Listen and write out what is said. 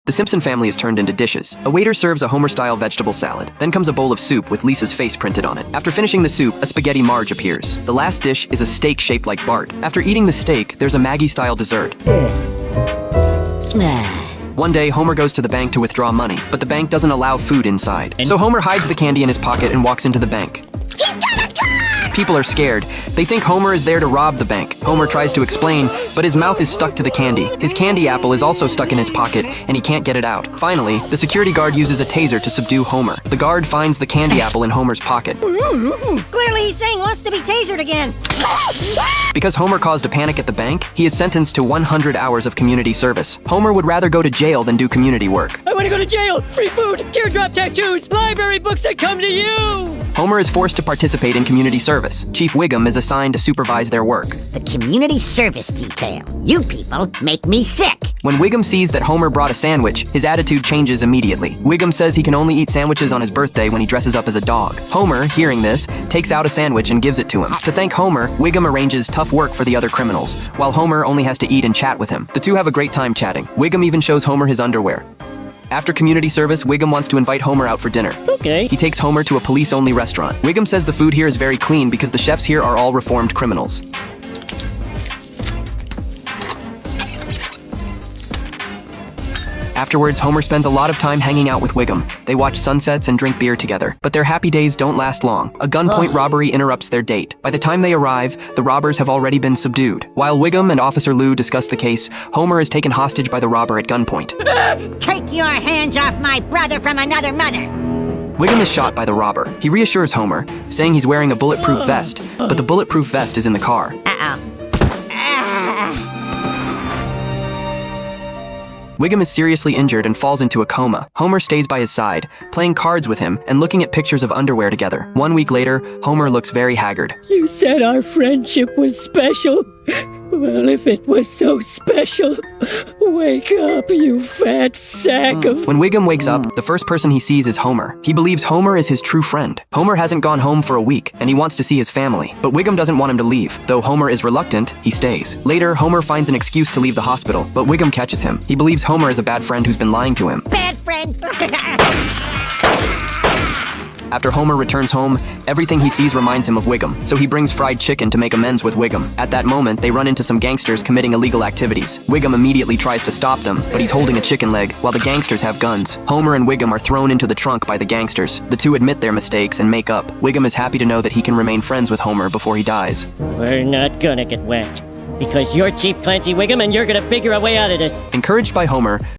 The Simpson family is turned into dishes. A waiter serves a Homer-style vegetable salad. Then comes a bowl of soup with Lisa's face printed on it. After finishing the soup, a spaghetti Marge appears. The last dish is a steak shaped like Bart. After eating the steak, there's a Maggie-style dessert. One day, Homer goes to the bank to withdraw money, but the bank doesn't allow food inside. So Homer hides the candy in his pocket and walks into the bank. He's got a gun! People are scared. They think Homer is there to rob the bank. Homer tries to explain, but his mouth is stuck to the candy. His candy apple is also stuck in his pocket, and he can't get it out. Finally, the security guard uses a taser to subdue Homer. The guard finds the candy apple in Homer's pocket. Clearly he's saying wants to be tasered again. Because Homer caused a panic at the bank, he is sentenced to 100 hours of community service. Homer would rather go to jail than do community work. I want to go to jail! Free food! Teardrop tattoos! Library books that come to you! Homer is forced to participate in community service. Chief Wiggum is assigned to supervise their work. The community service detail. You people make me sick. When Wiggum sees that Homer brought a sandwich, his attitude changes immediately. Wiggum says he can only eat sandwiches on his birthday when he dresses up as a dog. Homer, hearing this, takes out a sandwich and gives it to him. To thank Homer, Wiggum arranges tough work for the other criminals, while Homer only has to eat and chat with him. The two have a great time chatting. Wiggum even shows Homer his underwear. After community service, Wiggum wants to invite Homer out for dinner. Okay. He takes Homer to a police-only restaurant. Wiggum says the food here is very clean because the chefs here are all reformed criminals. Afterwards, Homer spends a lot of time hanging out with Wiggum. They watch sunsets and drink beer together. But their happy days don't last long. A gunpoint robbery interrupts their date. By the time they arrive, the robbers have already been subdued. While Wiggum and Officer Lou discuss the case, Homer is taken hostage by the robber at gunpoint. Take your hands off my brother from another mother. Wiggum is shot by the robber. He reassures Homer, saying he's wearing a bulletproof vest, but the bulletproof vest is in the car. Wiggum is seriously injured and falls into a coma. Homer stays by his side, playing cards with him and looking at pictures of underwear together. 1 week later, Homer looks very haggard. You said our friendship was special. Well, if it was so special, wake up, you fat sack of... When Wiggum wakes up, the first person he sees is Homer. He believes Homer is his true friend. Homer hasn't gone home for a week, and he wants to see his family. But Wiggum doesn't want him to leave. Though Homer is reluctant, he stays. Later, Homer finds an excuse to leave the hospital, but Wiggum catches him. He believes Homer is a bad friend who's been lying to him. Bad friend. After Homer returns home, everything he sees reminds him of Wiggum, so he brings fried chicken to make amends with Wiggum. At that moment, they run into some gangsters committing illegal activities. Wiggum immediately tries to stop them, but he's holding a chicken leg, while the gangsters have guns. Homer and Wiggum are thrown into the trunk by the gangsters. The two admit their mistakes and make up. Wiggum is happy to know that he can remain friends with Homer before he dies. We're not gonna get wet. Because you're Chief Clancy Wiggum and you're gonna figure a way out of this. Encouraged by Homer,